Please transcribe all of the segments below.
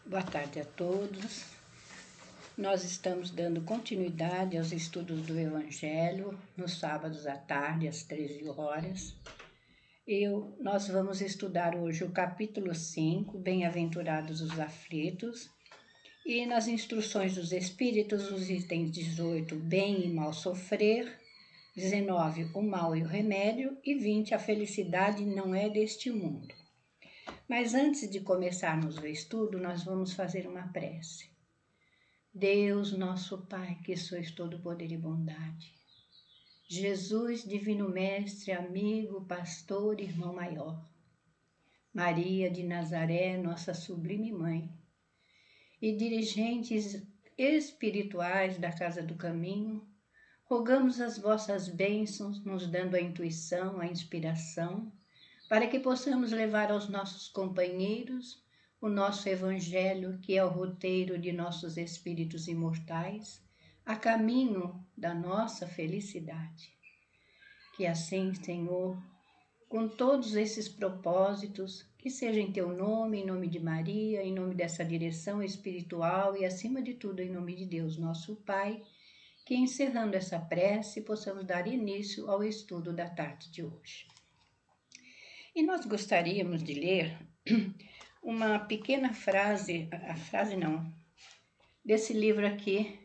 Boa tarde a todos. Nós estamos dando continuidade aos estudos do Evangelho nos sábados à tarde, às 13 horas. Nós vamos estudar hoje o capítulo 5, Bem-aventurados os aflitos, e nas instruções dos Espíritos, os itens 18, Bem e mal sofrer, 19, o mal e o remédio, e 20, a felicidade não é deste mundo. Mas antes de começarmos o estudo, nós vamos fazer uma prece. Deus, nosso Pai, que sois todo poder e bondade. Jesus, divino mestre, amigo, pastor, irmão maior. Maria de Nazaré, nossa sublime mãe. E dirigentes espirituais da Casa do Caminho, rogamos as vossas bênçãos, nos dando a intuição, a inspiração, para que possamos levar aos nossos companheiros o nosso Evangelho, que é o roteiro de nossos espíritos imortais, a caminho da nossa felicidade. Que assim, Senhor, com todos esses propósitos, que seja em Teu nome, em nome de Maria, em nome dessa direção espiritual e, acima de tudo, em nome de Deus, nosso Pai, que encerrando essa prece, possamos dar início ao estudo da tarde de hoje. E nós gostaríamos de ler uma pequena frase, desse livro aqui,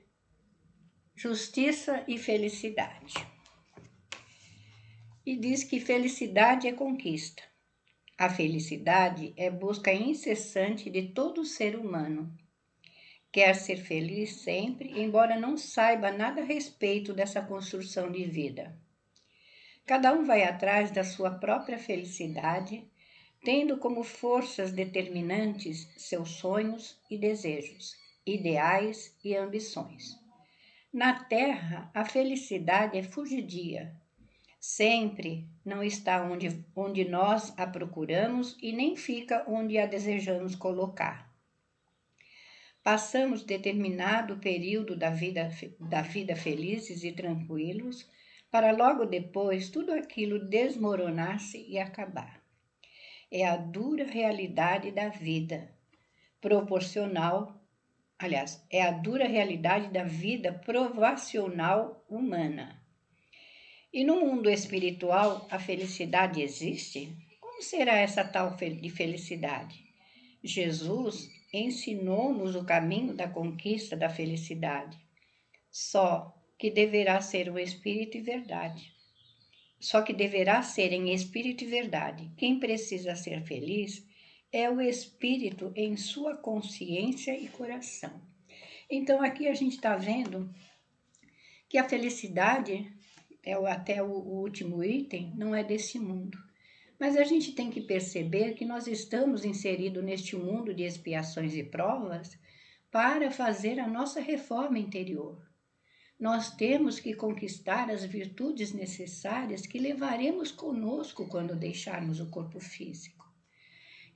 Justiça e Felicidade. E diz que felicidade é conquista. A felicidade é busca incessante de todo ser humano. Quer ser feliz sempre, embora não saiba nada a respeito dessa construção de vida. Cada um vai atrás da sua própria felicidade, tendo como forças determinantes seus sonhos e desejos, ideais e ambições. Na Terra, a felicidade é fugidia. Sempre não está onde nós a procuramos e nem fica onde a desejamos colocar. Passamos determinado período da vida felizes e tranquilos, para logo depois tudo aquilo desmoronar-se e acabar. É a dura realidade da vida é a dura realidade da vida provacional humana. E no mundo espiritual, a felicidade existe? Como será essa tal de felicidade? Jesus ensinou-nos o caminho da conquista da felicidade, só que deverá ser em espírito e verdade. Quem precisa ser feliz é o espírito em sua consciência e coração. Então aqui a gente está vendo que a felicidade, até o último item, não é desse mundo. Mas a gente tem que perceber que nós estamos inseridos neste mundo de expiações e provas para fazer a nossa reforma interior. Nós temos que conquistar as virtudes necessárias que levaremos conosco quando deixarmos o corpo físico.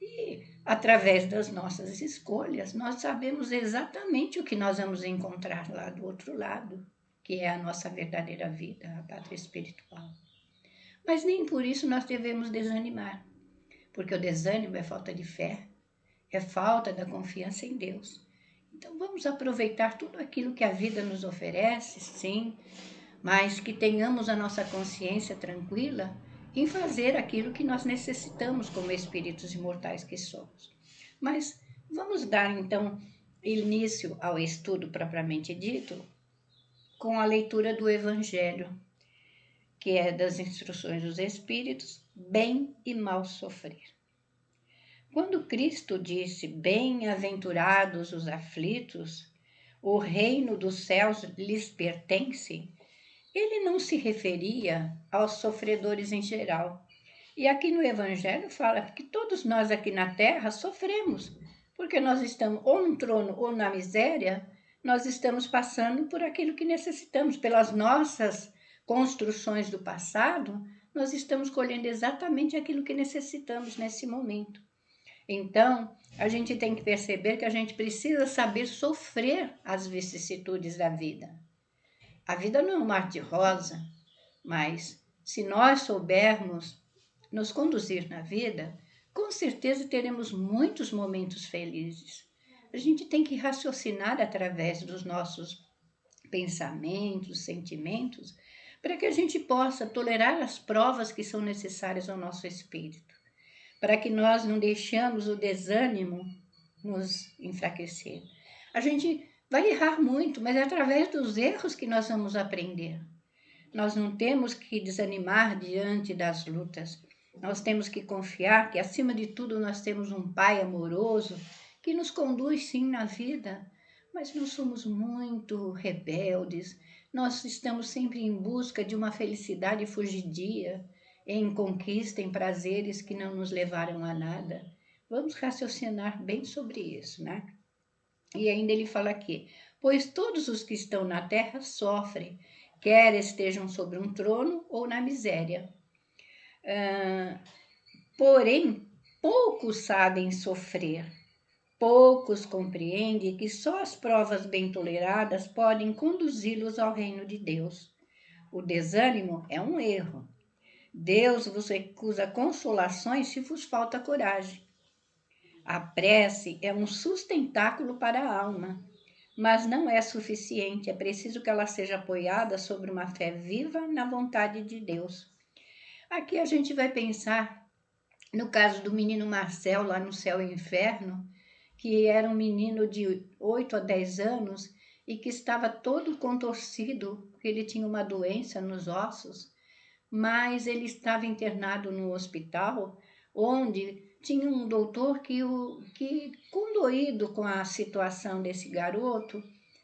E, através das nossas escolhas, nós sabemos exatamente o que nós vamos encontrar lá do outro lado, que é a nossa verdadeira vida, a pátria espiritual. Mas nem por isso nós devemos desanimar, porque o desânimo é falta de fé, é falta da confiança em Deus. Então vamos aproveitar tudo aquilo que a vida nos oferece, sim, mas que tenhamos a nossa consciência tranquila em fazer aquilo que nós necessitamos como espíritos imortais que somos. Mas vamos dar então início ao estudo propriamente dito com a leitura do Evangelho, que é das instruções dos Espíritos, bem e mal sofrer. Quando Cristo disse, bem-aventurados os aflitos, o reino dos céus lhes pertence, ele não se referia aos sofredores em geral. E aqui no Evangelho fala que todos nós aqui na Terra sofremos, porque nós estamos ou no trono ou na miséria, nós estamos passando por aquilo que necessitamos, pelas nossas construções do passado, nós estamos colhendo exatamente aquilo que necessitamos nesse momento. Então, a gente tem que perceber que a gente precisa saber sofrer as vicissitudes da vida. A vida não é um mar de rosa, mas se nós soubermos nos conduzir na vida, com certeza teremos muitos momentos felizes. A gente tem que raciocinar através dos nossos pensamentos, sentimentos, para que a gente possa tolerar as provas que são necessárias ao nosso espírito, para que nós não deixemos o desânimo nos enfraquecer. A gente vai errar muito, mas é através dos erros que nós vamos aprender. Nós não temos que desanimar diante das lutas. Nós temos que confiar que, acima de tudo, nós temos um Pai amoroso que nos conduz sim na vida, mas nós somos muito rebeldes. Nós estamos sempre em busca de uma felicidade fugidia, em conquista, em prazeres que não nos levaram a nada. Vamos raciocinar bem sobre isso, né? E ainda ele fala aqui: pois todos os que estão na terra sofrem, quer estejam sobre um trono ou na miséria. Ah, porém, poucos sabem sofrer, poucos compreendem que só as provas bem toleradas podem conduzi-los ao reino de Deus. O desânimo é um erro. Deus vos recusa consolações se vos falta coragem. A prece é um sustentáculo para a alma, mas não é suficiente, é preciso que ela seja apoiada sobre uma fé viva na vontade de Deus. Aqui a gente vai pensar no caso do menino Marcel, lá no Céu e Inferno, que era um menino de 8 a 10 anos e que estava todo contorcido, porque ele tinha uma doença nos ossos, mas ele estava internado no hospital, onde tinha um doutor que, condoído com a situação desse garoto,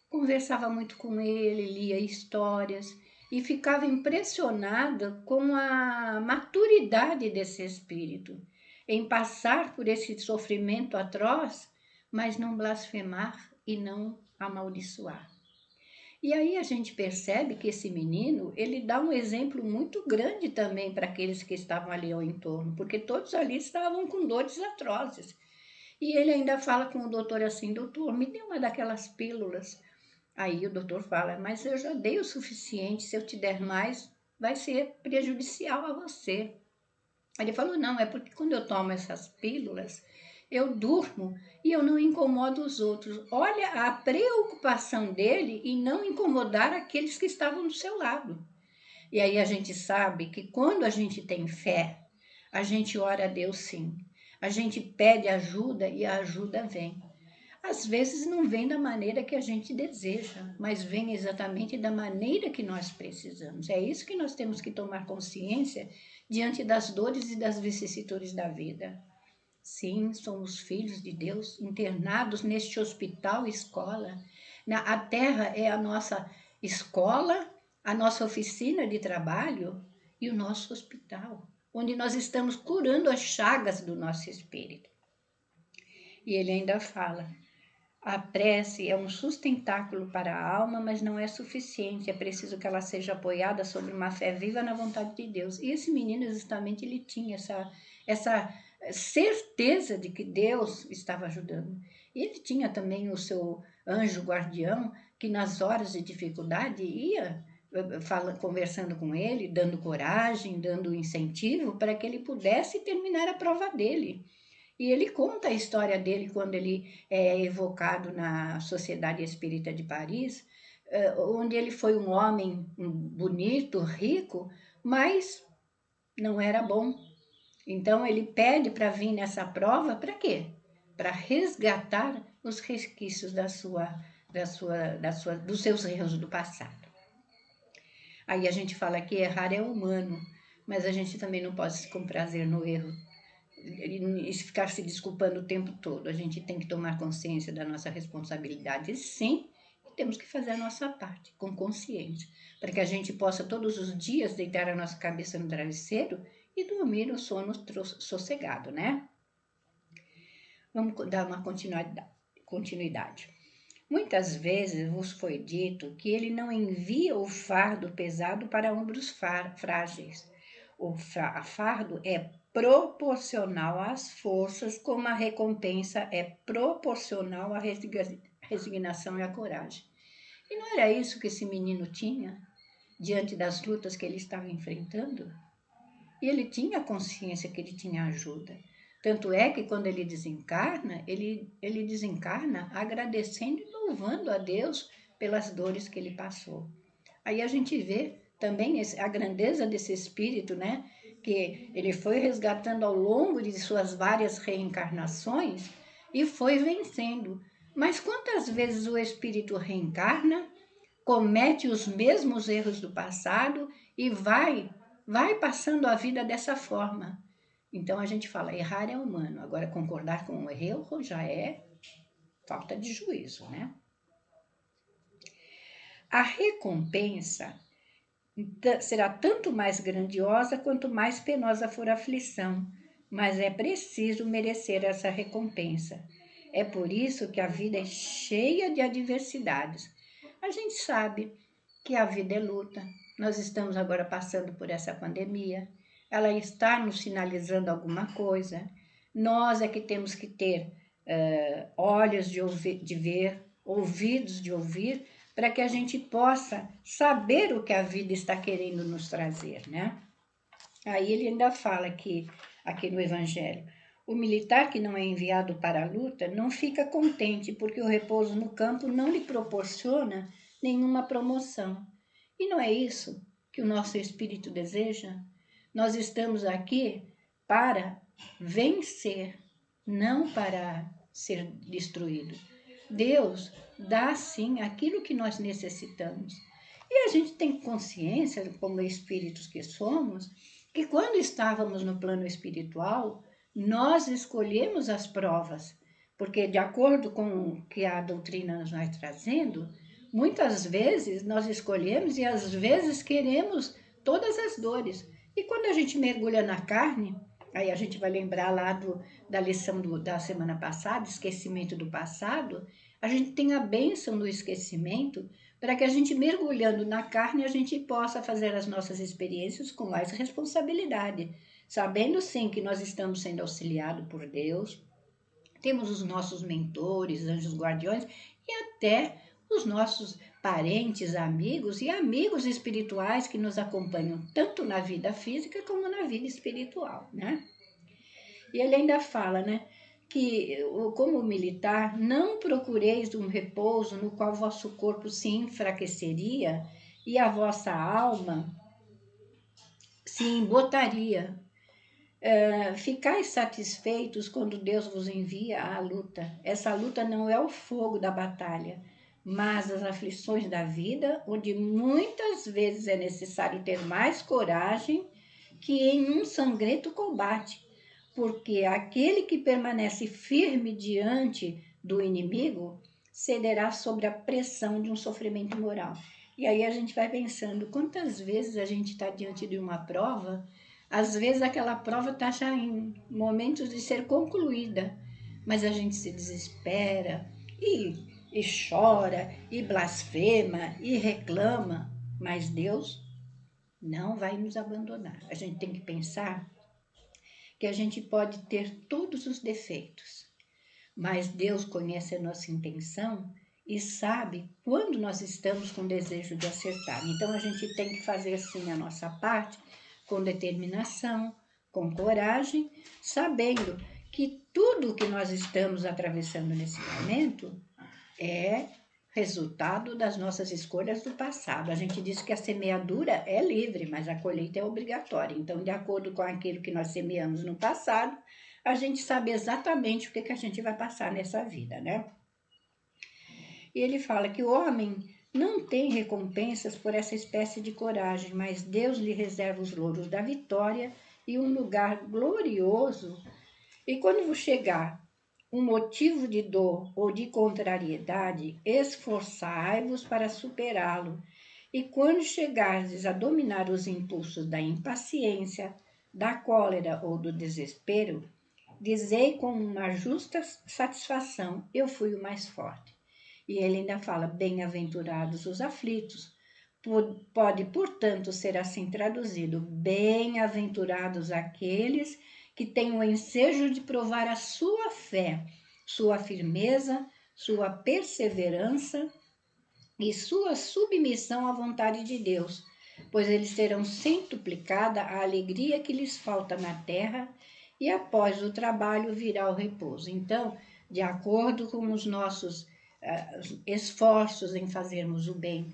conversava muito com ele, lia histórias e ficava impressionada com a maturidade desse espírito, em passar por esse sofrimento atroz, mas não blasfemar e não amaldiçoar. E aí a gente percebe que esse menino, ele dá um exemplo muito grande também para aqueles que estavam ali ao entorno, porque todos ali estavam com dores atrozes. E ele ainda fala com o doutor assim: doutor, me dê uma daquelas pílulas. Aí o doutor fala: mas eu já dei o suficiente, se eu te der mais, vai ser prejudicial a você. Ele falou: não, é porque quando eu tomo essas pílulas, eu durmo e eu não incomodo os outros. Olha a preocupação dele em não incomodar aqueles que estavam do seu lado. E aí a gente sabe que quando a gente tem fé, a gente ora a Deus sim. A gente pede ajuda e a ajuda vem. Às vezes não vem da maneira que a gente deseja, mas vem exatamente da maneira que nós precisamos. É isso que nós temos que tomar consciência diante das dores e das vicissitudes da vida. Sim, somos filhos de Deus, internados neste hospital escola. A terra é a nossa escola, a nossa oficina de trabalho e o nosso hospital, onde nós estamos curando as chagas do nosso espírito. E ele ainda fala: a prece é um sustentáculo para a alma, mas não é suficiente. É preciso que ela seja apoiada sobre uma fé viva na vontade de Deus. E esse menino, justamente, ele tinha essa certeza de que Deus estava ajudando. E ele tinha também o seu anjo guardião, que nas horas de dificuldade ia conversando com ele, dando coragem, dando incentivo para que ele pudesse terminar a prova dele. E ele conta a história dele quando ele é evocado na Sociedade Espírita de Paris, onde ele foi um homem bonito, rico, mas não era bom. Então ele pede para vir nessa prova para quê? Para resgatar os resquícios dos seus erros do passado. Aí a gente fala que errar é humano, mas a gente também não pode se comprazer no erro e ficar se desculpando o tempo todo. A gente tem que tomar consciência da nossa responsabilidade, sim, e temos que fazer a nossa parte com consciência, para que a gente possa todos os dias deitar a nossa cabeça no travesseiro e dormir no sono sossegado, né? Vamos dar uma continuidade. Muitas vezes vos foi dito que ele não envia o fardo pesado para ombros frágeis. O fardo é proporcional às forças, como a recompensa é proporcional à resignação e à coragem. E não era isso que esse menino tinha diante das lutas que ele estava enfrentando? E ele tinha consciência que ele tinha ajuda. Tanto é que quando ele desencarna agradecendo e louvando a Deus pelas dores que ele passou. Aí a gente vê também a grandeza desse espírito, né? Que ele foi resgatando ao longo de suas várias reencarnações e foi vencendo. Mas quantas vezes o espírito reencarna, comete os mesmos erros do passado e vai passando a vida dessa forma? Então a gente fala, errar é humano, agora concordar com o erro já é falta de juízo, né? A recompensa será tanto mais grandiosa quanto mais penosa for a aflição, mas é preciso merecer essa recompensa. É por isso que a vida é cheia de adversidades. A gente sabe que a vida é luta. Nós estamos agora passando por essa pandemia. Ela está nos sinalizando alguma coisa. Nós é que temos que ter olhos de ver, ouvidos de ouvir, para que a gente possa saber o que a vida está querendo nos trazer, né? Aí ele ainda fala que, aqui no Evangelho, o militar que não é enviado para a luta não fica contente porque o repouso no campo não lhe proporciona nenhuma promoção. E não é isso que o nosso espírito deseja? Nós estamos aqui para vencer, não para ser destruído. Deus dá sim aquilo que nós necessitamos. E a gente tem consciência, como espíritos que somos, que quando estávamos no plano espiritual, nós escolhemos as provas, porque de acordo com o que a doutrina nos vai trazendo, muitas vezes nós escolhemos e às vezes queremos todas as dores. E quando a gente mergulha na carne, aí a gente vai lembrar lá da lição da semana passada, esquecimento do passado, a gente tem a bênção do esquecimento para que a gente, mergulhando na carne, a gente possa fazer as nossas experiências com mais responsabilidade, sabendo sim que nós estamos sendo auxiliados por Deus, temos os nossos mentores, anjos guardiões e até os nossos parentes, amigos e amigos espirituais que nos acompanham tanto na vida física como na vida espiritual, né? E ele ainda fala, né, que como militar, não procureis um repouso no qual vosso corpo se enfraqueceria e a vossa alma se embotaria. Ficais satisfeitos quando Deus vos envia à luta. Essa luta não é o fogo da batalha, mas as aflições da vida, onde muitas vezes é necessário ter mais coragem que em um sangrento combate, porque aquele que permanece firme diante do inimigo cederá sobre a pressão de um sofrimento moral. E aí a gente vai pensando, quantas vezes a gente está diante de uma prova, às vezes aquela prova está já em momentos de ser concluída, mas a gente se desespera e chora, e blasfema, e reclama, mas Deus não vai nos abandonar. A gente tem que pensar que a gente pode ter todos os defeitos, mas Deus conhece a nossa intenção e sabe quando nós estamos com desejo de acertar. Então a gente tem que fazer sim a nossa parte com determinação, com coragem, sabendo que tudo que nós estamos atravessando nesse momento é resultado das nossas escolhas do passado. A gente diz que a semeadura é livre, mas a colheita é obrigatória. Então, de acordo com aquilo que nós semeamos no passado, a gente sabe exatamente o que a gente vai passar nessa vida, né? E ele fala que o homem não tem recompensas por essa espécie de coragem, mas Deus lhe reserva os louros da vitória e um lugar glorioso. E quando chegar um motivo de dor ou de contrariedade, esforçai-vos para superá-lo. E quando chegardes a dominar os impulsos da impaciência, da cólera ou do desespero, dizei com uma justa satisfação: eu fui o mais forte. E ele ainda fala: bem-aventurados os aflitos. Pode, portanto, ser assim traduzido: bem-aventurados aqueles que têm o ensejo de provar a sua fé, sua firmeza, sua perseverança e sua submissão à vontade de Deus, pois eles terão centuplicada a alegria que lhes falta na terra e após o trabalho virá o repouso. Então, de acordo com os nossos esforços em fazermos o bem,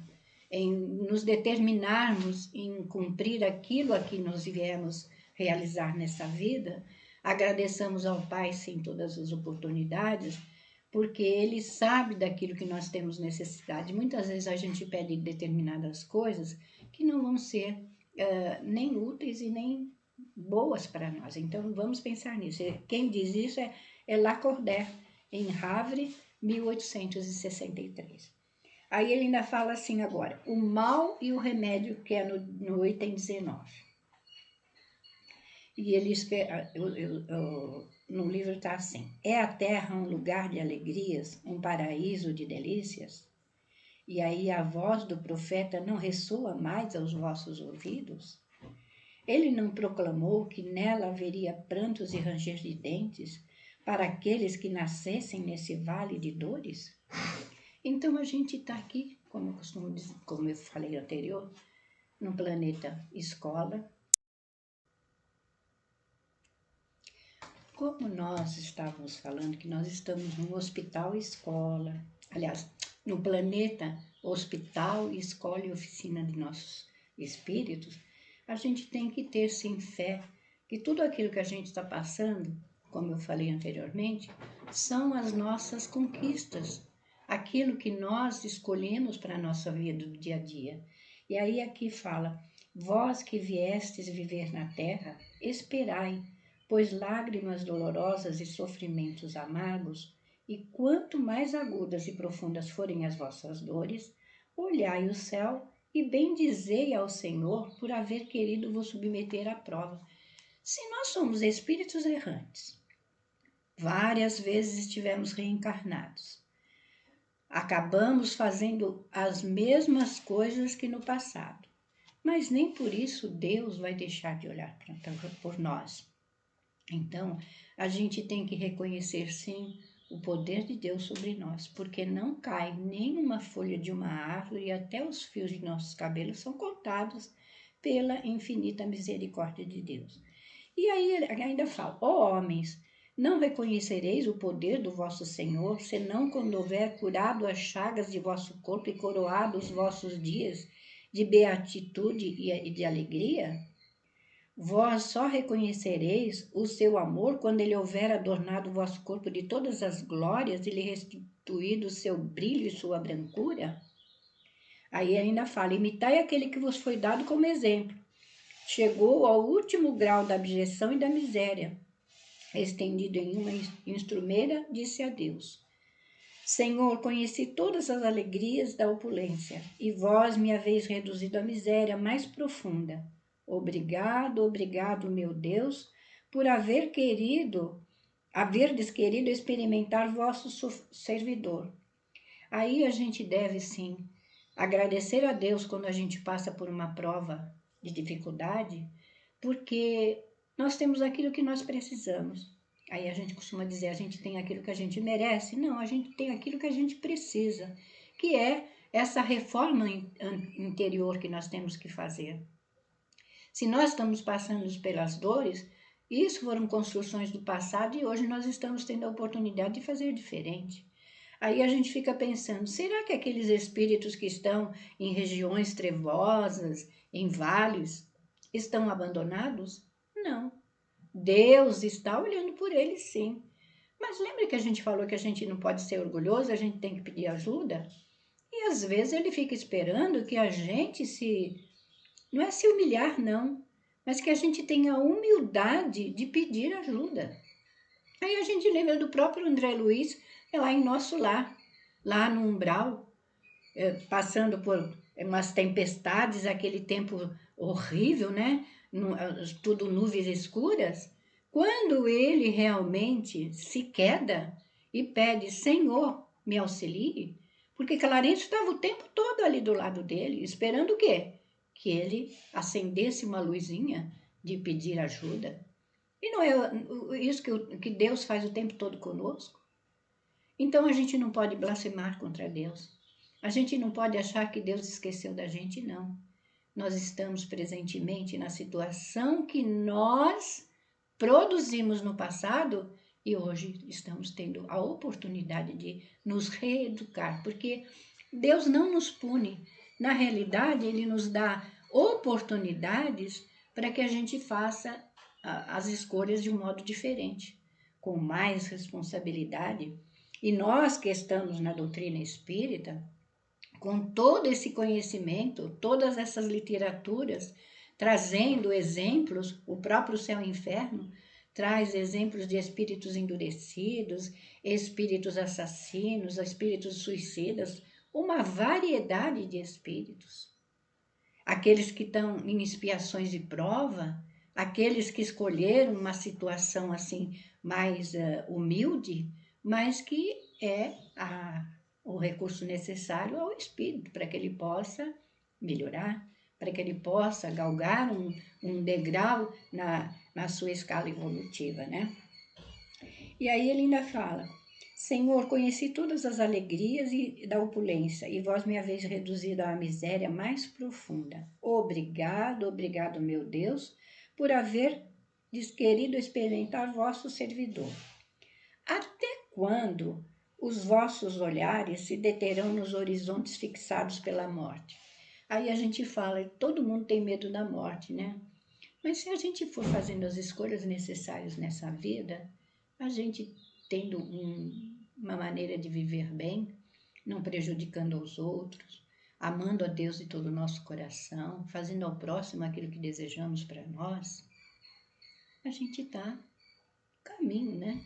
em nos determinarmos em cumprir aquilo a que nós viemos realizar nessa vida, agradeçamos ao Pai, sim, todas as oportunidades, porque Ele sabe daquilo que nós temos necessidade. Muitas vezes a gente pede determinadas coisas que não vão ser nem úteis e nem boas para nós. Então vamos pensar nisso. Quem diz isso é Lacordaire, em Havre, 1863. Aí ele ainda fala assim agora, o mal e o remédio, que é no item 19. E ele no livro está assim, é a terra um lugar de alegrias, um paraíso de delícias? E aí a voz do profeta não ressoa mais aos vossos ouvidos? Ele não proclamou que nela haveria prantos e ranger de dentes para aqueles que nascessem nesse vale de dores? Então a gente está aqui, como eu costumo dizer, como eu falei anterior, no planeta escola. Como nós estávamos falando que nós estamos no hospital escola, aliás, no planeta hospital, escola e oficina de nossos espíritos, a gente tem que ter sim fé que tudo aquilo que a gente está passando, como eu falei anteriormente, são as nossas conquistas, aquilo que nós escolhemos para a nossa vida do dia a dia. E aí aqui fala, vós que viestes viver na terra, esperai, pois lágrimas dolorosas e sofrimentos amargos, e quanto mais agudas e profundas forem as vossas dores, olhai o céu e bendizei ao Senhor por haver querido vos submeter à prova. Se nós somos espíritos errantes, várias vezes estivemos reencarnados, acabamos fazendo as mesmas coisas que no passado, mas nem por isso Deus vai deixar de olhar por nós. Então, a gente tem que reconhecer, sim, o poder de Deus sobre nós, porque não cai nenhuma folha de uma árvore e até os fios de nossos cabelos são contados pela infinita misericórdia de Deus. E aí ele ainda fala, ó homens, não reconhecereis o poder do vosso Senhor, senão quando houver curado as chagas de vosso corpo e coroado os vossos dias de beatitude e de alegria? Vós só reconhecereis o seu amor quando ele houver adornado o vosso corpo de todas as glórias e lhe restituído o seu brilho e sua brancura? Aí ainda fala, imitai aquele que vos foi dado como exemplo. Chegou ao último grau da abjeção e da miséria. Estendido em uma instrumeira, disse a Deus, Senhor, conheci todas as alegrias da opulência, e vós me haveis reduzido à miséria mais profunda. Obrigado, obrigado, meu Deus, por haverdes querido experimentar vosso servidor. Aí a gente deve, sim, agradecer a Deus quando a gente passa por uma prova de dificuldade, porque nós temos aquilo que nós precisamos. Aí a gente costuma dizer, a gente tem aquilo que a gente merece. Não, a gente tem aquilo que a gente precisa, que é essa reforma interior que nós temos que fazer. Se nós estamos passando pelas dores, isso foram construções do passado e hoje nós estamos tendo a oportunidade de fazer diferente. Aí a gente fica pensando, será que aqueles espíritos que estão em regiões trevosas, em vales, estão abandonados? Não. Deus está olhando por eles, sim. Mas lembra que a gente falou que a gente não pode ser orgulhoso, a gente tem que pedir ajuda? E às vezes ele fica esperando que a gente não é se humilhar, não, mas que a gente tenha a humildade de pedir ajuda. Aí a gente lembra do próprio André Luiz, lá em nosso lar, lá no umbral, passando por umas tempestades, aquele tempo horrível, né? Tudo nuvens escuras. Quando ele realmente se queda e pede, Senhor, me auxilie, porque Clarencio estava o tempo todo ali do lado dele, esperando o quê? Que ele acendesse uma luzinha de pedir ajuda. E não é isso que Deus faz o tempo todo conosco? Então a gente não pode blasfemar contra Deus. A gente não pode achar que Deus esqueceu da gente, não. Nós estamos presentemente na situação que nós produzimos no passado e hoje estamos tendo a oportunidade de nos reeducar, porque Deus não nos pune. Na realidade, Ele nos dá oportunidades para que a gente faça as escolhas de um modo diferente, com mais responsabilidade. E nós que estamos na doutrina espírita, com todo esse conhecimento, todas essas literaturas, trazendo exemplos, o próprio Céu e Inferno traz exemplos de espíritos endurecidos, espíritos assassinos, espíritos suicidas, uma variedade de espíritos. Aqueles que estão em expiações de prova, aqueles que escolheram uma situação assim mais humilde, mas que é o recurso necessário ao espírito para que ele possa melhorar, para que ele possa galgar um degrau na sua escala evolutiva, né? E aí ele ainda fala: Senhor, conheci todas as alegrias da opulência, e vós me haveis reduzido à miséria mais profunda. Obrigado, obrigado, meu Deus, por haver querido experimentar vosso servidor. Até quando os vossos olhares se deterão nos horizontes fixados pela morte? Aí a gente fala, todo mundo tem medo da morte, né? Mas se a gente for fazendo as escolhas necessárias nessa vida, a gente tendo uma maneira de viver bem, não prejudicando os outros, amando a Deus de todo o nosso coração, fazendo ao próximo aquilo que desejamos para nós, a gente está no caminho, né?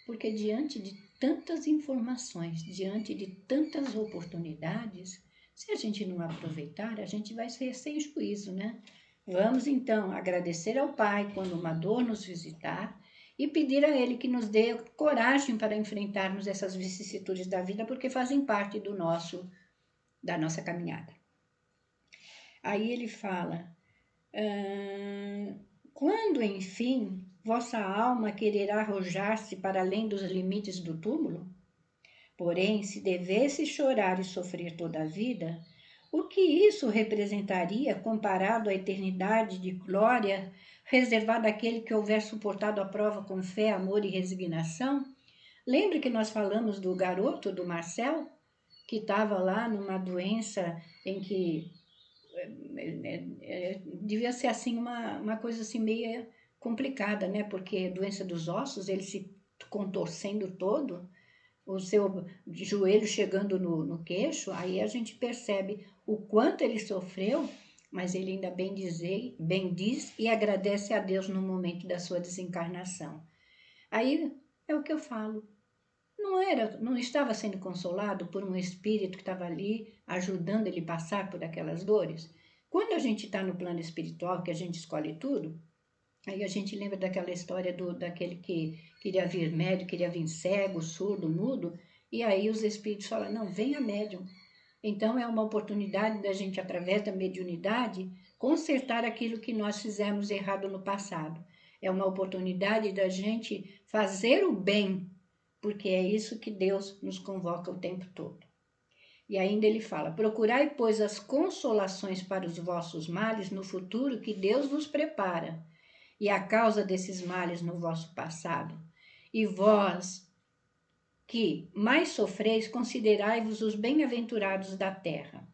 Porque diante de tantas informações, diante de tantas oportunidades, se a gente não aproveitar, a gente vai ser sem juízo, né? Vamos então agradecer ao Pai quando uma dor nos visitar e pedir a Ele que nos dê coragem para enfrentarmos essas vicissitudes da vida, porque fazem parte da nossa caminhada. Aí ele fala: quando, enfim, vossa alma quererá arrojar-se para além dos limites do túmulo? Porém, se devesse chorar e sofrer toda a vida, o que isso representaria comparado à eternidade de glória reservada àquele que houver suportado a prova com fé, amor e resignação? Lembra que nós falamos do garoto, do Marcel, que estava lá numa doença em que devia ser assim uma coisa assim meio complicada, né? Porque doença dos ossos, ele se contorcendo todo, o seu joelho chegando no queixo, aí a gente percebe o quanto ele sofreu, mas ele ainda bem diz e agradece a Deus no momento da sua desencarnação. Aí é o que eu falo. Não estava sendo consolado por um espírito que estava ali ajudando ele a passar por aquelas dores? Quando a gente está no plano espiritual, que a gente escolhe tudo, aí a gente lembra daquela história daquele que queria vir médium, queria vir cego, surdo, mudo, e aí os espíritos falam, não, venha médium. Então é uma oportunidade da gente, através da mediunidade, consertar aquilo que nós fizemos errado no passado. É uma oportunidade da gente fazer o bem, porque é isso que Deus nos convoca o tempo todo. E ainda ele fala: procurai, pois, as consolações para os vossos males no futuro que Deus vos prepara, e a causa desses males no vosso passado. E vós, que mais sofreis, considerai-vos os bem-aventurados da terra.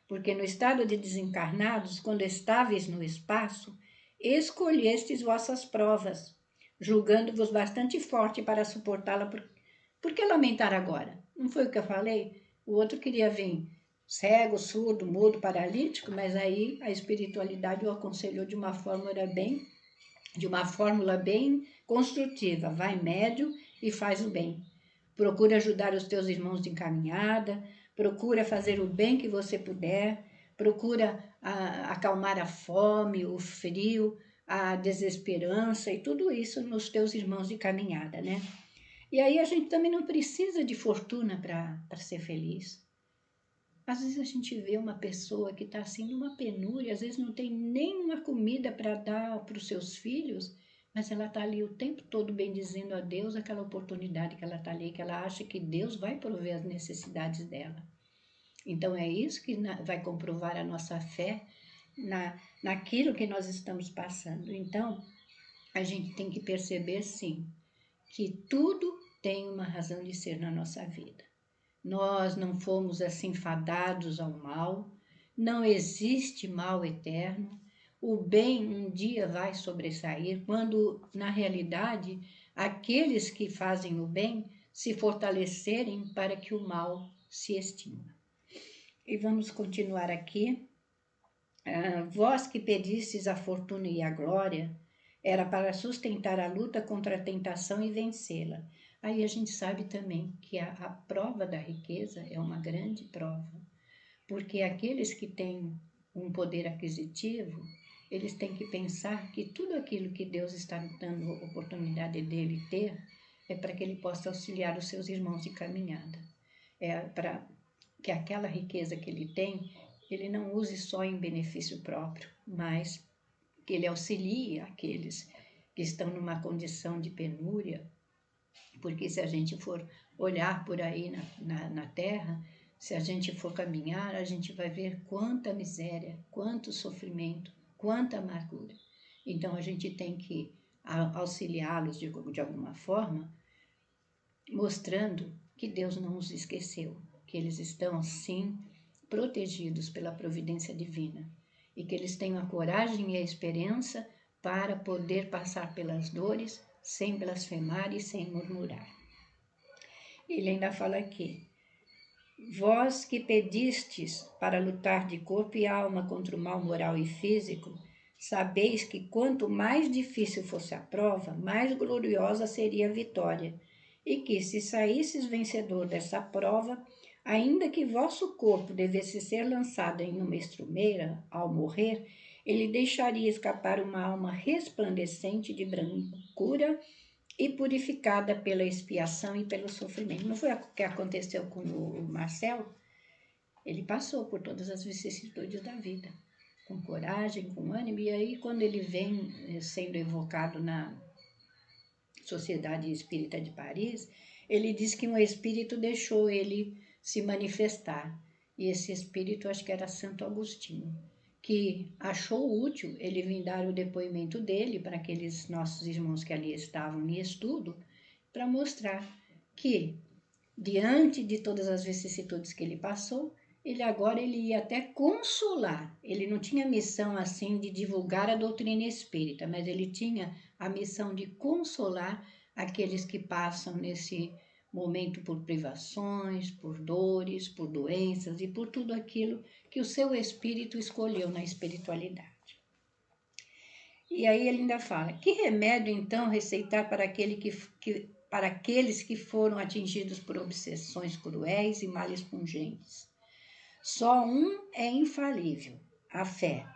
Porque no estado de desencarnados, quando estáveis no espaço, escolhestes vossas provas, julgando-vos bastante forte para suportá-la. Por que lamentar agora? Não foi o que eu falei? O outro queria vir cego, surdo, mudo, paralítico, mas aí a espiritualidade o aconselhou de uma fórmula bem construtiva. Vai médio e faz o bem. Procura ajudar os teus irmãos de encaminhada, procura fazer o bem que você puder, procura acalmar a fome, o frio, a desesperança e tudo isso nos teus irmãos de caminhada, né? E aí a gente também não precisa de fortuna para ser feliz. Às vezes a gente vê uma pessoa que está assim numa penúria, às vezes não tem nenhuma comida para dar para os seus filhos, mas ela está ali o tempo todo bendizendo a Deus aquela oportunidade que ela está ali, que ela acha que Deus vai prover as necessidades dela. Então é isso que vai comprovar a nossa fé naquilo que nós estamos passando. Então, a gente tem que perceber, sim, que tudo tem uma razão de ser na nossa vida. Nós não fomos assim fadados ao mal, não existe mal eterno, o bem um dia vai sobressair, quando na realidade aqueles que fazem o bem se fortalecerem para que o mal se extinga. E vamos continuar aqui. Vós que pedistes a fortuna e a glória, era para sustentar a luta contra a tentação e vencê-la. Aí a gente sabe também que a prova da riqueza é uma grande prova, porque aqueles que têm um poder aquisitivo, eles têm que pensar que tudo aquilo que Deus está dando a oportunidade dele ter é para que ele possa auxiliar os seus irmãos de caminhada. É para que aquela riqueza que ele tem, ele não use só em benefício próprio, mas que ele auxilie aqueles que estão numa condição de penúria, porque se a gente for olhar por aí na terra, se a gente for caminhar, a gente vai ver quanta miséria, quanto sofrimento, quanta amargura. Então a gente tem que auxiliá-los de alguma forma, mostrando que Deus não os esqueceu, que eles estão sim protegidos pela providência divina e que eles tenham a coragem e a esperança para poder passar pelas dores sem blasfemar e sem murmurar. Ele ainda fala aqui: vós que pedistes para lutar de corpo e alma contra o mal moral e físico, sabeis que quanto mais difícil fosse a prova, mais gloriosa seria a vitória, e que se saísses vencedor dessa prova, ainda que vosso corpo devesse ser lançado em uma estrumeira ao morrer, ele deixaria escapar uma alma resplandecente de brancura e purificada pela expiação e pelo sofrimento. Não foi o que aconteceu com o Marcel? Ele passou por todas as vicissitudes da vida, com coragem, com ânimo, e aí quando ele vem sendo evocado na Sociedade Espírita de Paris, ele diz que um espírito deixou ele se manifestar, e esse espírito acho que era Santo Agostinho, que achou útil ele vir dar o depoimento dele para aqueles nossos irmãos que ali estavam em estudo, para mostrar que, diante de todas as vicissitudes que ele passou, ele ia até consolar. Ele não tinha missão assim de divulgar a doutrina espírita, mas ele tinha a missão de consolar aqueles que passam nesse momento por privações, por dores, por doenças e por tudo aquilo que o seu espírito escolheu na espiritualidade. E aí ele ainda fala: que remédio então receitar para para aqueles que foram atingidos por obsessões cruéis e males pungentes? Só um é infalível: a fé.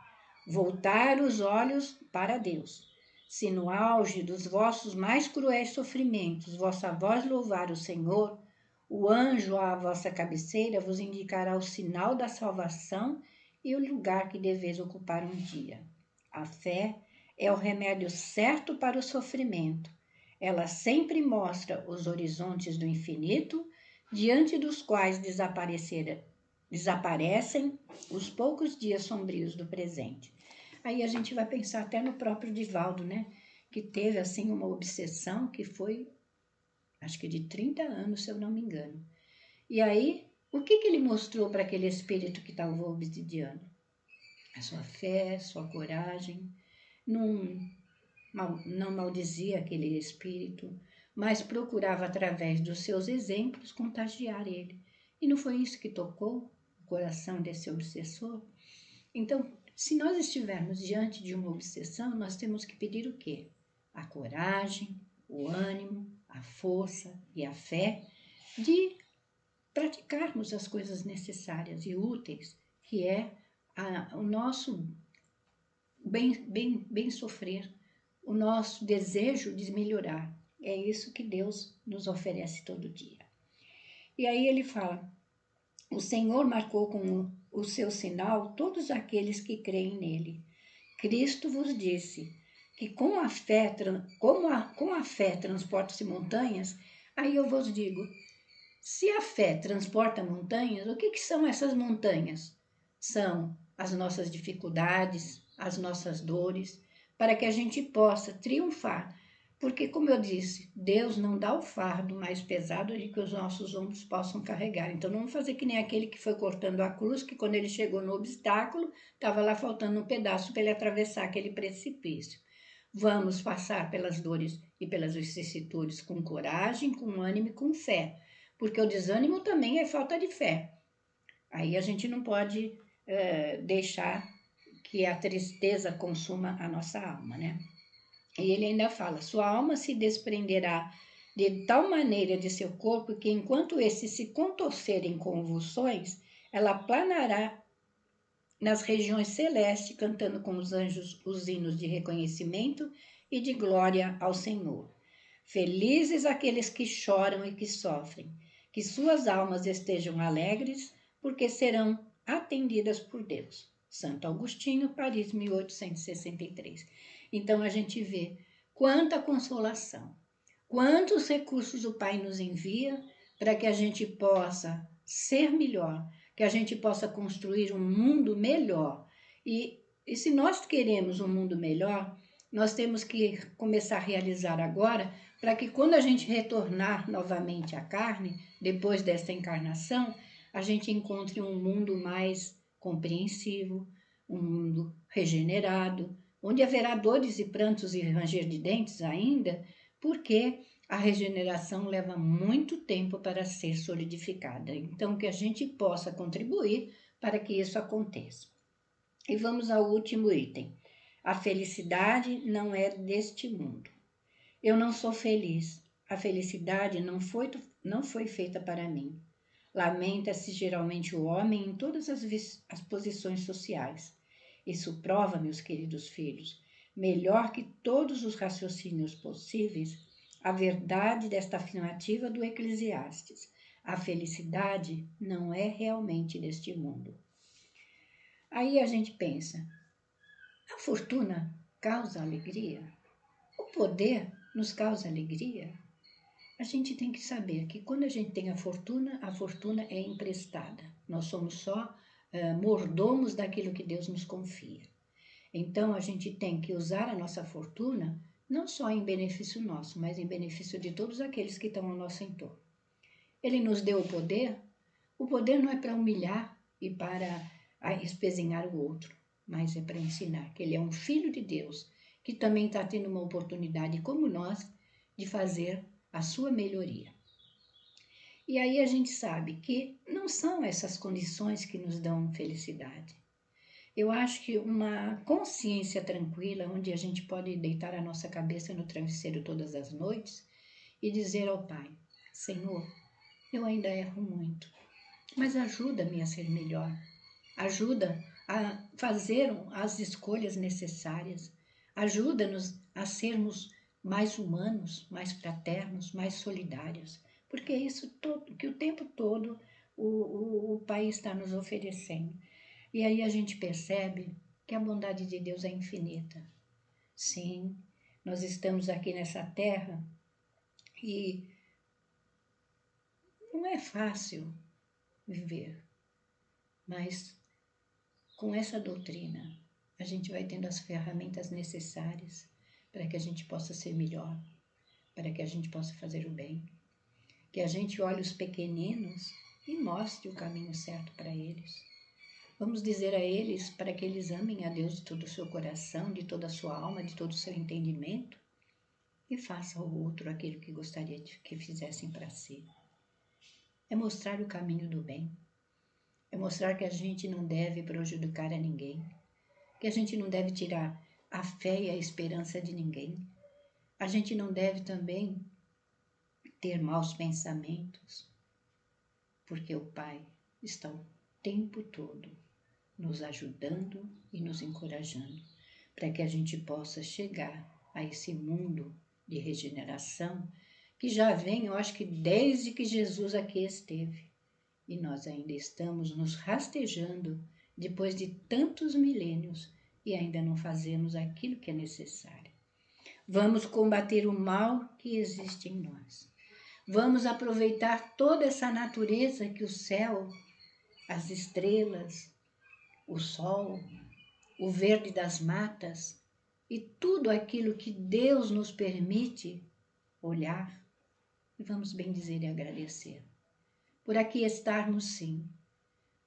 Voltar os olhos para Deus. Se no auge dos vossos mais cruéis sofrimentos vossa voz louvar o Senhor, o anjo à vossa cabeceira vos indicará o sinal da salvação e o lugar que deveis ocupar um dia. A fé é o remédio certo para o sofrimento. Ela sempre mostra os horizontes do infinito, diante dos quais desaparecem os poucos dias sombrios do presente. Aí a gente vai pensar até no próprio Divaldo, né? Que teve assim uma obsessão que foi, acho que de 30 anos, se eu não me engano. E aí, o que ele mostrou para aquele espírito que estava obsidiando? A sua fé, sua coragem. Não maldizia aquele espírito, mas procurava, através dos seus exemplos, contagiar ele. E não foi isso que tocou o coração desse obsessor? Então, se nós estivermos diante de uma obsessão, nós temos que pedir o quê? A coragem, o ânimo, a força e a fé de praticarmos as coisas necessárias e úteis, que é o nosso bem sofrer, o nosso desejo de melhorar. É isso que Deus nos oferece todo dia. E aí ele fala: o Senhor marcou com o seu sinal todos aqueles que creem nele. Cristo vos disse que com a fé transporta-se montanhas. Aí eu vos digo, se a fé transporta montanhas, o que são essas montanhas? São as nossas dificuldades, as nossas dores, para que a gente possa triunfar. Porque, como eu disse, Deus não dá o fardo mais pesado de que os nossos ombros possam carregar. Então, não vamos fazer que nem aquele que foi cortando a cruz, que quando ele chegou no obstáculo, estava lá faltando um pedaço para ele atravessar aquele precipício. Vamos passar pelas dores e pelas vicissitudes com coragem, com ânimo e com fé. Porque o desânimo também é falta de fé. Aí a gente não pode deixar que a tristeza consuma a nossa alma, né? E ele ainda fala: sua alma se desprenderá de tal maneira de seu corpo que, enquanto esse se contorcer em convulsões, ela planará nas regiões celestes, cantando com os anjos os hinos de reconhecimento e de glória ao Senhor. Felizes aqueles que choram e que sofrem, que suas almas estejam alegres, porque serão atendidas por Deus. Santo Agostinho, Paris, 1863. Então a gente vê quanta consolação, quantos recursos o Pai nos envia para que a gente possa ser melhor, que a gente possa construir um mundo melhor. E se nós queremos um mundo melhor, nós temos que começar a realizar agora, para que quando a gente retornar novamente à carne, depois desta encarnação, a gente encontre um mundo mais compreensivo, um mundo regenerado, onde haverá dores e prantos e ranger de dentes ainda, porque a regeneração leva muito tempo para ser solidificada. Então, que a gente possa contribuir para que isso aconteça. E vamos ao último item. A felicidade não é deste mundo. Eu não sou feliz. A felicidade não foi feita para mim. Lamenta-se geralmente o homem em todas as posições sociais. Isso prova, meus queridos filhos, melhor que todos os raciocínios possíveis, a verdade desta afirmativa do Eclesiastes. A felicidade não é realmente deste mundo. Aí a gente pensa, a fortuna causa alegria? O poder nos causa alegria? A gente tem que saber que quando a gente tem a fortuna é emprestada. Nós somos só mordomos daquilo que Deus nos confia. Então a gente tem que usar a nossa fortuna não só em benefício nosso, mas em benefício de todos aqueles que estão ao nosso entorno. Ele nos deu o poder não é para humilhar e para espezinhar o outro, mas é para ensinar que ele é um filho de Deus, que também está tendo uma oportunidade como nós de fazer a sua melhoria. E aí a gente sabe que não são essas condições que nos dão felicidade. Eu acho que uma consciência tranquila, onde a gente pode deitar a nossa cabeça no travesseiro todas as noites e dizer ao Pai: Senhor, eu ainda erro muito, mas ajuda-me a ser melhor. Ajuda a fazer as escolhas necessárias. Ajuda-nos a sermos mais humanos, mais fraternos, mais solidários. Porque é isso que o tempo todo o Pai está nos oferecendo. E aí a gente percebe que a bondade de Deus é infinita. Sim, nós estamos aqui nessa terra e não é fácil viver, mas com essa doutrina a gente vai tendo as ferramentas necessárias para que a gente possa ser melhor, para que a gente possa fazer o bem, que a gente olhe os pequeninos e mostre o caminho certo para eles. Vamos dizer a eles para que eles amem a Deus de todo o seu coração, de toda a sua alma, de todo o seu entendimento e façam ao outro aquilo que gostaria que fizessem para si. É mostrar o caminho do bem, é mostrar que a gente não deve prejudicar a ninguém, que a gente não deve tirar a fé e a esperança de ninguém. A gente não deve também ter maus pensamentos, porque o Pai está o tempo todo nos ajudando e nos encorajando para que a gente possa chegar a esse mundo de regeneração que já vem, eu acho que desde que Jesus aqui esteve. E nós ainda estamos nos rastejando depois de tantos milênios e ainda não fazemos aquilo que é necessário. Vamos combater o mal que existe em nós. Vamos aproveitar toda essa natureza que o céu, as estrelas, o sol, o verde das matas e tudo aquilo que Deus nos permite olhar, e vamos bem dizer e agradecer. Por aqui estarmos sim,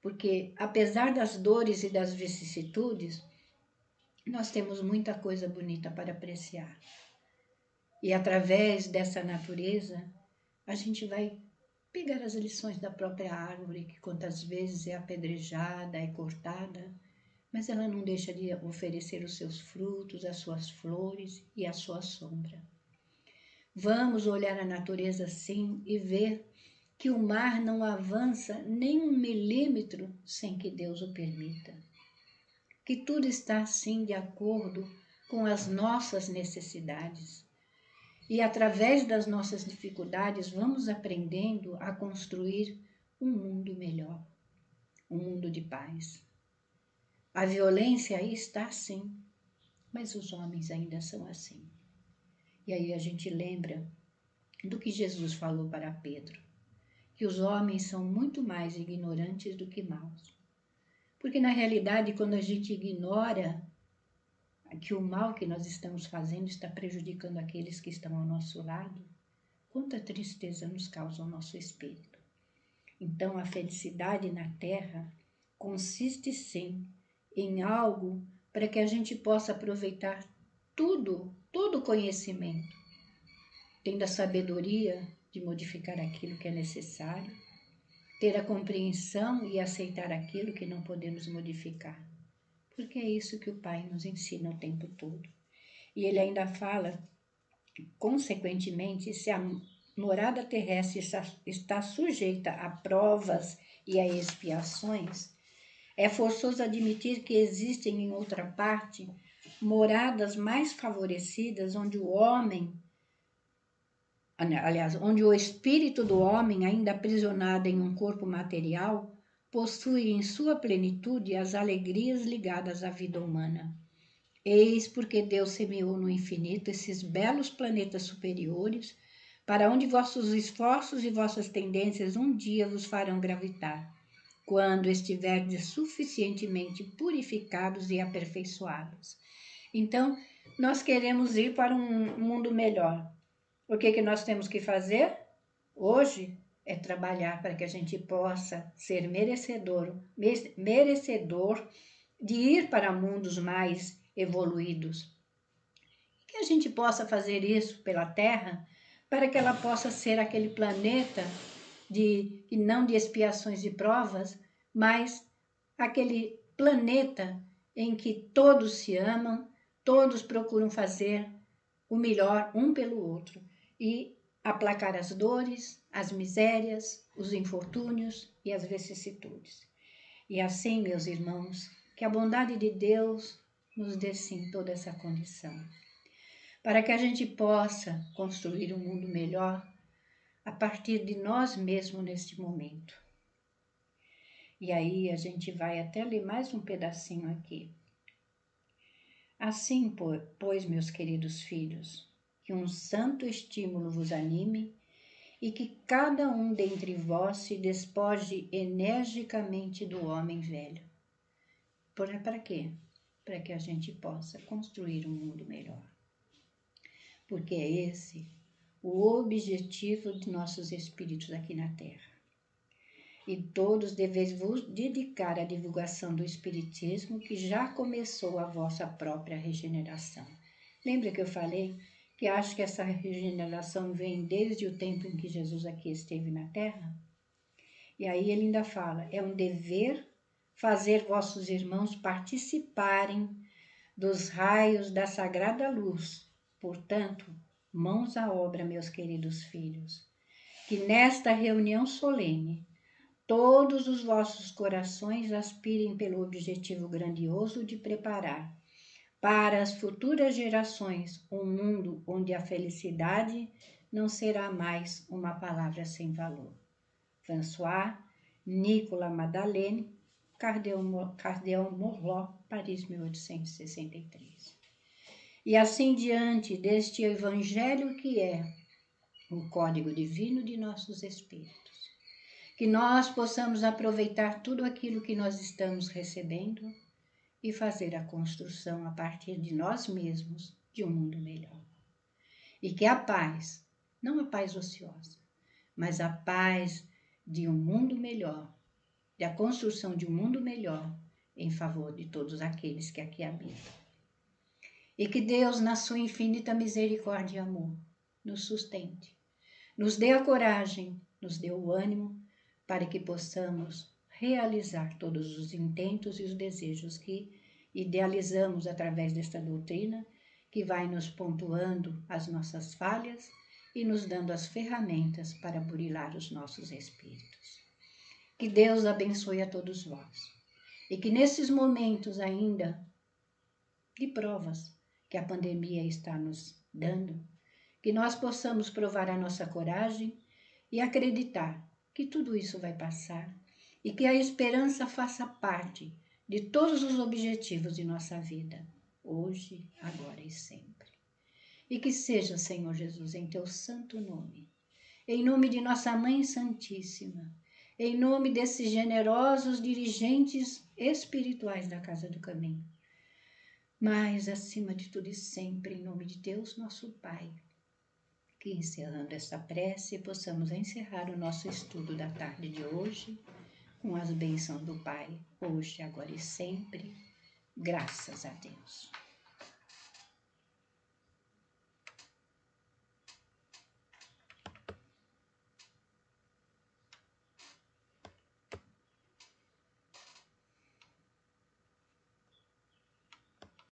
porque apesar das dores e das vicissitudes, nós temos muita coisa bonita para apreciar. E através dessa natureza, a gente vai pegar as lições da própria árvore, que quantas vezes é apedrejada, é cortada, mas ela não deixa de oferecer os seus frutos, as suas flores e a sua sombra. Vamos olhar a natureza assim e ver que o mar não avança nem 1 milímetro sem que Deus o permita. Que tudo está assim de acordo com as nossas necessidades. E através das nossas dificuldades vamos aprendendo a construir um mundo melhor, um mundo de paz. A violência aí está sim, mas os homens ainda são assim. E aí a gente lembra do que Jesus falou para Pedro, que os homens são muito mais ignorantes do que maus. Porque na realidade, quando a gente ignora que o mal que nós estamos fazendo está prejudicando aqueles que estão ao nosso lado, quanta tristeza nos causa o nosso espírito. Então, a felicidade na Terra consiste sim em algo para que a gente possa aproveitar todo o conhecimento, tendo a sabedoria de modificar aquilo que é necessário, ter a compreensão e aceitar aquilo que não podemos modificar, porque é isso que o Pai nos ensina o tempo todo. E ele ainda fala, consequentemente, se a morada terrestre está sujeita a provas e a expiações, é forçoso admitir que existem em outra parte moradas mais favorecidas onde o homem, aliás, onde o espírito do homem, ainda aprisionado em um corpo material, possui em sua plenitude as alegrias ligadas à vida humana. Eis porque Deus semeou no infinito esses belos planetas superiores, para onde vossos esforços e vossas tendências um dia vos farão gravitar, quando estiverdes suficientemente purificados e aperfeiçoados. Então, nós queremos ir para um mundo melhor. O que nós temos que fazer? Hoje é trabalhar para que a gente possa ser merecedor de ir para mundos mais evoluídos. Que a gente possa fazer isso pela Terra, para que ela possa ser aquele planeta e não de expiações e provas, mas aquele planeta em que todos se amam, todos procuram fazer o melhor um pelo outro e aplacar as dores, as misérias, os infortúnios e as vicissitudes. E assim, meus irmãos, que a bondade de Deus nos dê sim toda essa condição, para que a gente possa construir um mundo melhor a partir de nós mesmos neste momento. E aí a gente vai até ler mais um pedacinho aqui. Assim, pois, meus queridos filhos, que um santo estímulo vos anime e que cada um dentre vós se despoje energicamente do homem velho. Para quê? Para que a gente possa construir um mundo melhor. Porque é esse o objetivo de nossos espíritos aqui na Terra. E todos deveis vos dedicar à divulgação do Espiritismo, que já começou a vossa própria regeneração. Lembra que eu falei que acho que essa regeneração vem desde o tempo em que Jesus aqui esteve na Terra? E aí ele ainda fala, é um dever fazer vossos irmãos participarem dos raios da sagrada luz. Portanto, mãos à obra, meus queridos filhos, que nesta reunião solene todos os vossos corações aspirem pelo objetivo grandioso de preparar para as futuras gerações um mundo onde a felicidade não será mais uma palavra sem valor. François Nicolas Madeleine, Cardeal Morlot, Paris, 1863. E assim diante deste evangelho que é o código divino de nossos espíritos, que nós possamos aproveitar tudo aquilo que nós estamos recebendo e fazer a construção a partir de nós mesmos de um mundo melhor. E que a paz, não a paz ociosa, mas a paz de um mundo melhor, da construção de um mundo melhor em favor de todos aqueles que aqui habitam. E que Deus, na sua infinita misericórdia e amor, nos sustente, nos dê a coragem, nos dê o ânimo para que possamos realizar todos os intentos e os desejos que idealizamos através desta doutrina, que vai nos pontuando as nossas falhas e nos dando as ferramentas para burilar os nossos espíritos. Que Deus abençoe a todos vós e que nesses momentos ainda de provas que a pandemia está nos dando, que nós possamos provar a nossa coragem e acreditar que tudo isso vai passar e que a esperança faça parte de todos os objetivos de nossa vida, hoje, agora e sempre. E que seja, Senhor Jesus, em teu santo nome, em nome de nossa Mãe Santíssima, em nome desses generosos dirigentes espirituais da Casa do Caminho, mas, acima de tudo e sempre, em nome de Deus, nosso Pai, que encerrando esta prece, possamos encerrar o nosso estudo da tarde de hoje, com as bênçãos do Pai, hoje, agora e sempre, graças a Deus.